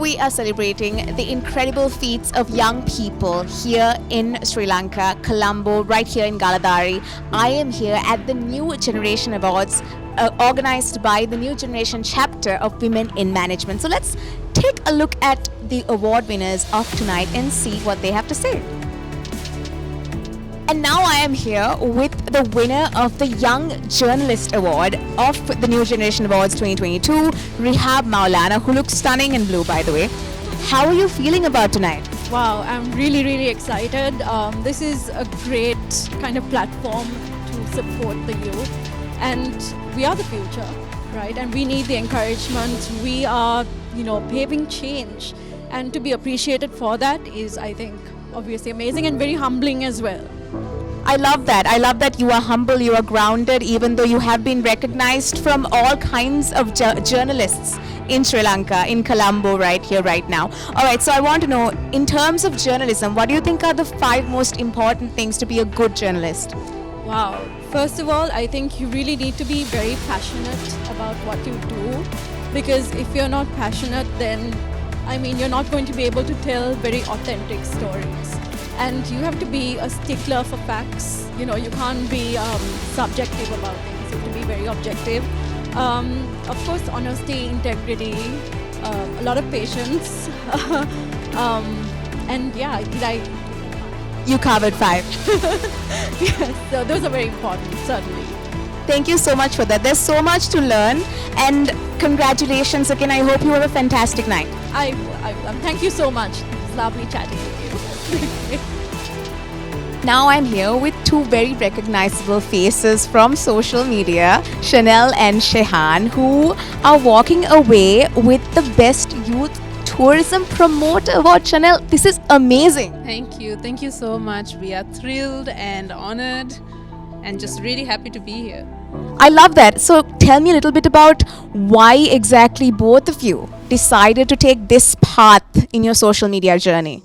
we are celebrating the incredible feats of young people here in Sri Lanka, Colombo, right here in Galadari. I am here at the New Generation Awards organized by the New Generation chapter of Women in Management. So let's take a look at the award winners of tonight and see what they have to say. And now I am here with the winner of the Young Journalist Award of the New Generation Awards 2022, Rehab Maulana, who looks stunning in blue, by the way. How are you feeling about tonight? Wow, I'm really excited. This is a great kind of platform to support the youth, and we are the future, right? And we need the encouragement. We are, paving change, and to be appreciated for that is, I think, obviously amazing and very humbling as well. I love that. I love that you are humble, you are grounded, even though you have been recognized from all kinds of journalists in Sri Lanka, in Colombo, right here, right now. All right, so I want to know, in terms of journalism, what do you think are the 5 most important things to be a good journalist? Wow. First of all, I think you really need to be very passionate about what you do, because if you're not passionate, then, you're not going to be able to tell very authentic stories. And you have to be a stickler for facts. You can't be subjective about things. You have to be very objective. Of course, honesty, integrity, a lot of patience. And yeah, You covered 5. Yes, so those are very important, certainly. Thank you so much for that. There's so much to learn, and congratulations again. I hope you have a fantastic night. Thank you so much. It's lovely chatting with you. Now I'm here with 2 very recognizable faces from social media, Chanel and Shehan, who are walking away with the Best Youth Tourism Promoter Award. Chanel, this is amazing. Thank you so much. We are thrilled and honored and just really happy to be here. I love that. So tell me a little bit about why exactly both of you decided to take this path in your social media journey.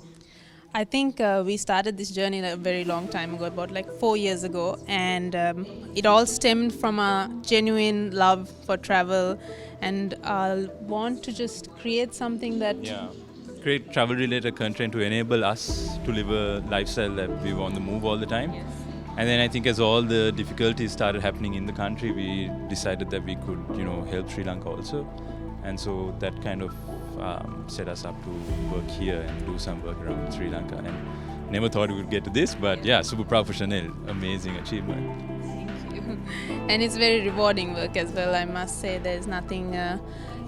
I think we started this journey a very long time ago, about 4 years ago, and it all stemmed from a genuine love for travel, and want to just create something that... create travel-related content to enable us to live a lifestyle that we want to move all the time. Yes. And then I think as all the difficulties started happening in the country, we decided that we could, help Sri Lanka also. And so that kind of set us up to work here and do some work around Sri Lanka. And never thought we would get to this, but yeah, super proud for Chanel. Amazing achievement. Thank you. And it's very rewarding work as well, I must say. There's nothing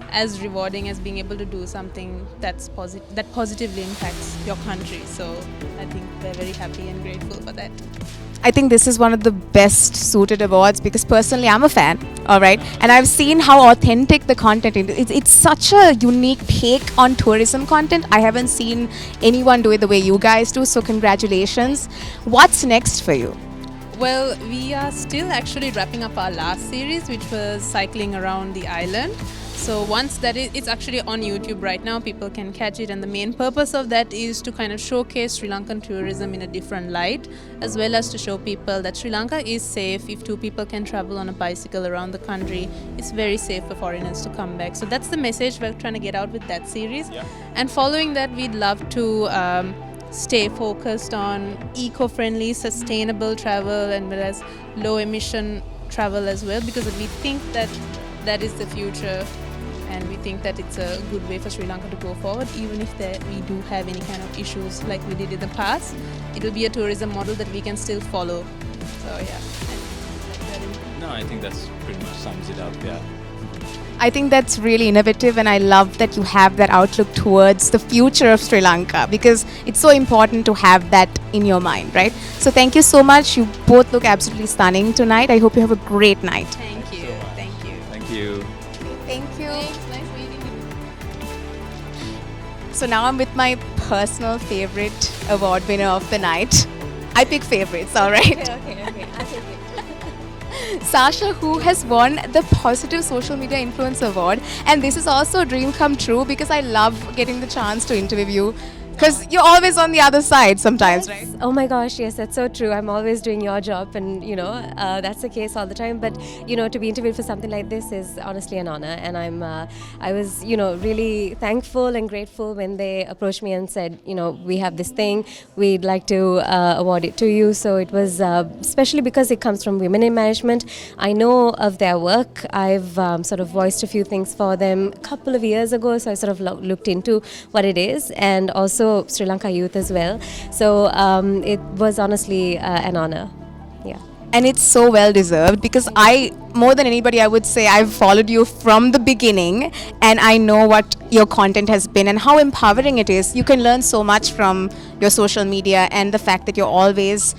as rewarding as being able to do something that positively impacts your country. So I think we're very happy and grateful for that. I think this is one of the best suited awards because personally I'm a fan, all right, and I've seen how authentic the content is. It's such a unique take on tourism content. I haven't seen anyone do it the way you guys do, so congratulations. What's next for you? Well, we are still actually wrapping up our last series, which was cycling around the island. So once that it's actually on YouTube right now, people can catch it, and the main purpose of that is to kind of showcase Sri Lankan tourism in a different light, as well as to show people that Sri Lanka is safe. If 2 people can travel on a bicycle around the country, it's very safe for foreigners to come back. So that's the message we're trying to get out with that series. Yeah. And following that, we'd love to stay focused on eco-friendly, sustainable travel, and well as low-emission travel as well, because we think that is the future. And we think that it's a good way for Sri Lanka to go forward, even if we do have any kind of issues like we did in the past. It will be a tourism model that we can still follow. So yeah. No, I think that's pretty much sums it up, yeah. I think that's really innovative, and I love that you have that outlook towards the future of Sri Lanka, because it's so important to have that in your mind, right? So thank you so much. You both look absolutely stunning tonight. I hope you have a great night. Thank you. Thank you. Thank you. Thank you. Thanks. Nice meeting you. So now I'm with my personal favorite award winner of the night. I pick favorites, all right? Okay. I'll take it. Sasha, who has won the Positive Social Media Influencer Award, and this is also a dream come true because I love getting the chance to interview Because you're always on the other side sometimes, right? Oh my gosh, yes, that's so true. I'm always doing your job, and that's the case all the time. But to be interviewed for something like this is honestly an honor, and I was really thankful and grateful when they approached me and said, we have this thing, we'd like to award it to you. So it was especially because it comes from women in management. I know of their work. I've sort of voiced a few things for them a couple of years ago, so I sort of looked into what it is, and also Sri Lanka youth as well. So it was honestly an honor. Yeah. And it's so well deserved because more than anybody, I would say I've followed you from the beginning, and I know what your content has been and how empowering it is. You can learn so much from your social media, and the fact that you're always,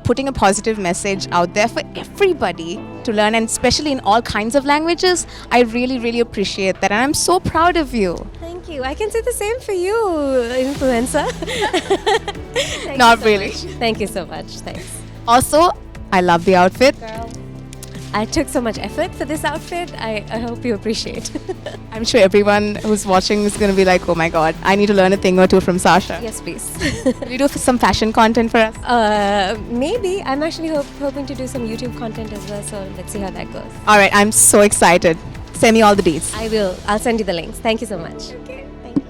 putting a positive message out there for everybody to learn, and especially in all kinds of languages. I really, really appreciate that, and I'm so proud of you. Thank you. I can say the same for you, influencer. Not really. Thank you so much. Thanks. Also, I love the outfit. Girl, I took so much effort for this outfit. I hope you appreciate. I'm sure everyone who's watching is going to be like, oh my god, I need to learn a thing or two from Sasha. Yes, please. Will you do some fashion content for us? Maybe. I'm actually hoping to do some YouTube content as well, so let's see how that goes. Alright, I'm so excited. Send me all the deets. I will. I'll send you the links. Thank you so much. Okay, thank you.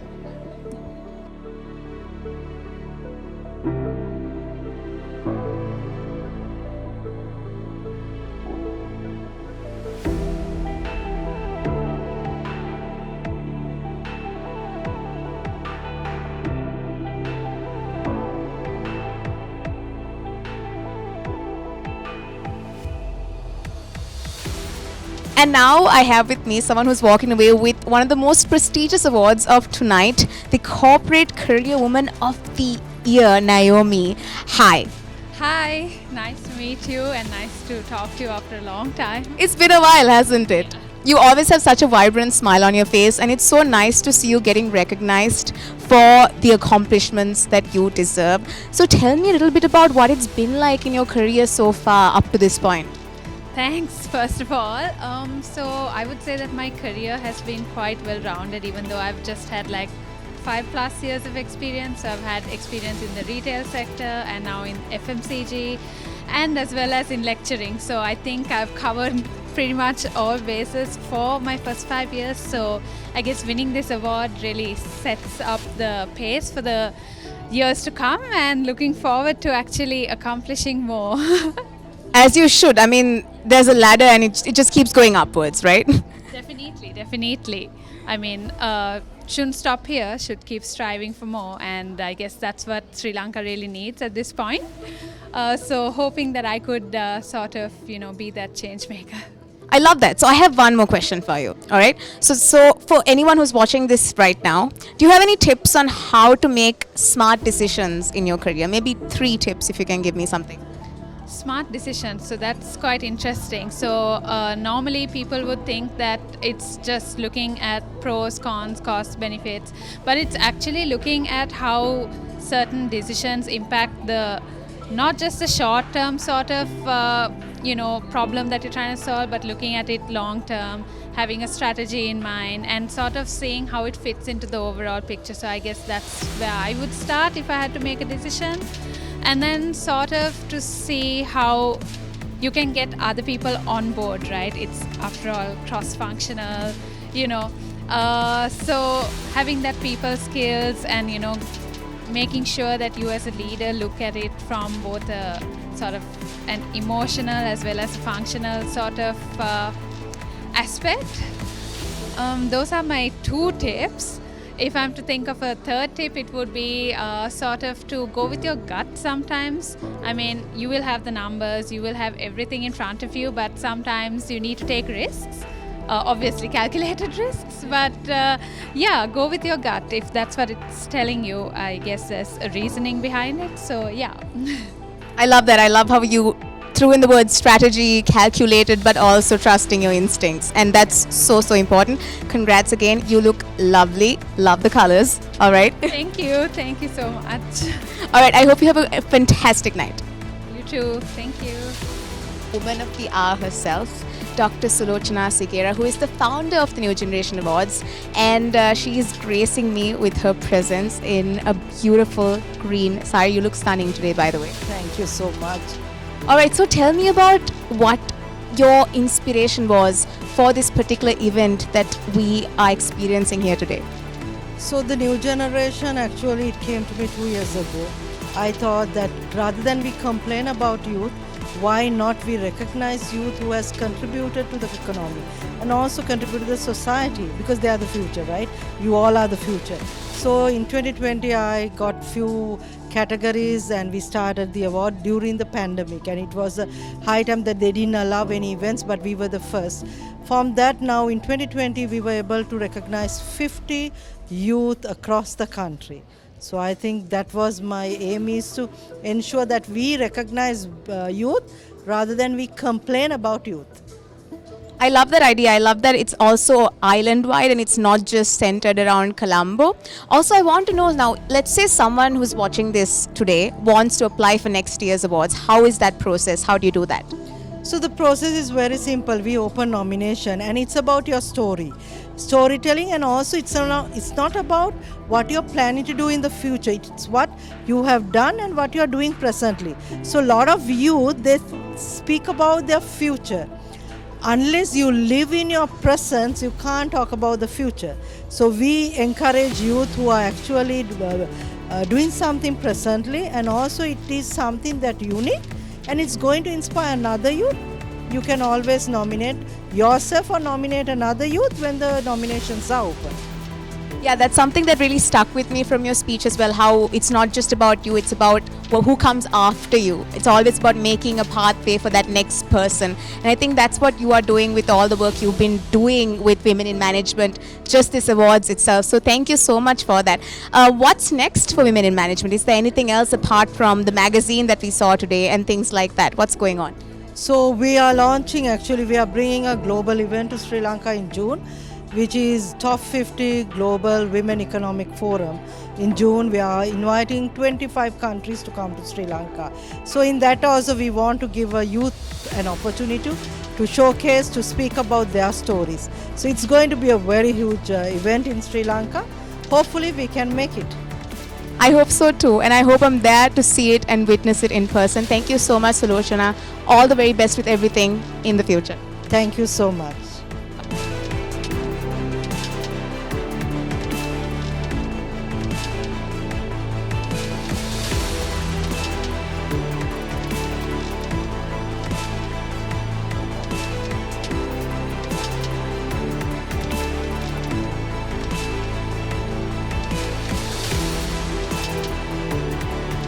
And now I have with me someone who's walking away with one of the most prestigious awards of tonight, the Corporate Career Woman of the Year, Naomi. Hi. Hi, nice to meet you and nice to talk to you after a long time. It's been a while, hasn't it? You always have such a vibrant smile on your face, and it's so nice to see you getting recognized for the accomplishments that you deserve. So tell me a little bit about what it's been like in your career so far up to this point. Thanks, first of all. So I would say that my career has been quite well rounded, even though I've just had like 5+ years of experience. So I've had experience in the retail sector and now in FMCG and as well as in lecturing. So I think I've covered pretty much all bases for my first 5 years. So I guess winning this award really sets up the pace for the years to come, and looking forward to actually accomplishing more. As you should. I mean, there's a ladder and it just keeps going upwards, right? Definitely. I mean, shouldn't stop here, should keep striving for more, and I guess that's what Sri Lanka really needs at this point. So hoping that I could sort of, be that change maker. I love that. So I have one more question for you. All right. So for anyone who's watching this right now, do you have any tips on how to make smart decisions in your career? Maybe 3 tips if you can give me something. Smart decisions, so that's quite interesting. So normally people would think that it's just looking at pros, cons, costs, benefits, but it's actually looking at how certain decisions impact the not just the short-term sort of problem that you're trying to solve, but looking at it long-term, having a strategy in mind, and sort of seeing how it fits into the overall picture. So I guess that's where I would start if I had to make a decision. And then sort of to see how you can get other people on board, right? It's after all cross-functional, so having that people skills and, making sure that you as a leader look at it from both a sort of an emotional as well as a functional sort of aspect. Those are my 2 tips. If I'm to think of a 3rd tip, it would be sort of to go with your gut sometimes. I mean, you will have the numbers, you will have everything in front of you, but sometimes you need to take risks. Obviously calculated risks, but go with your gut. If that's what it's telling you, I guess there's a reasoning behind it. So yeah. I love that. I love how you threw in the word strategy, calculated, but also trusting your instincts. And that's so, so important. Congrats again. You look lovely. Love the colors. All right. Thank you so much. All right. I hope you have a fantastic night. You too. Thank you. Woman of the hour herself, Dr Sulochina, who is the founder of the New Generation Awards, and she is gracing me with her presence in a beautiful green sari. You look stunning today, by the way. Thank you so much. All right, so tell me about what your inspiration was for this particular event that we are experiencing here today. So the new generation, actually it came to me 2 years ago. I thought that rather than we complain about youth, why not we recognize youth who has contributed to the economy and also contributed to the society, because they are the future, right? You all are the future. So in 2020 I got few categories and we started the award during the pandemic, and it was a high time that they didn't allow any events, but we were the first. From that, now in 2020 we were able to recognize 50 youth across the country. So I think that was my aim, is to ensure that we recognize youth rather than we complain about youth. I love that idea. I love that it's also island-wide and it's not just centered around Colombo. Also, I want to know now, let's say someone who's watching this today wants to apply for next year's awards. How is that process? How do you do that? So the process is very simple. We open nomination and it's about your storytelling, and also it's not about what you're planning to do in the future. It's what you have done and what you're doing presently. So a lot of youth, they speak about their future. Unless you live in your present, you can't talk about the future. So we encourage youth who are actually doing something presently, and also it is something that unique and it's going to inspire another youth. You can always nominate yourself or nominate another youth when the nominations are open. Yeah, that's something that really stuck with me from your speech as well, how it's not just about you, it's about who comes after you. It's always about making a pathway for that next person. And I think that's what you are doing with all the work you've been doing with women in management, just this awards itself. So thank you so much for that. What's next for women in management? Is there anything else apart from the magazine that we saw today and things like that? What's going on? So we are launching, actually we are bringing a global event to Sri Lanka in June, which is Top 50 Global Women Economic Forum. In June, we are inviting 25 countries to come to Sri Lanka. So in that also, we want to give a youth an opportunity to showcase, to speak about their stories. So it's going to be a very huge event in Sri Lanka. Hopefully, we can make it. I hope so too, and I hope I'm there to see it and witness it in person. Thank you so much, Sulochina. All the very best with everything in the future. Thank you so much.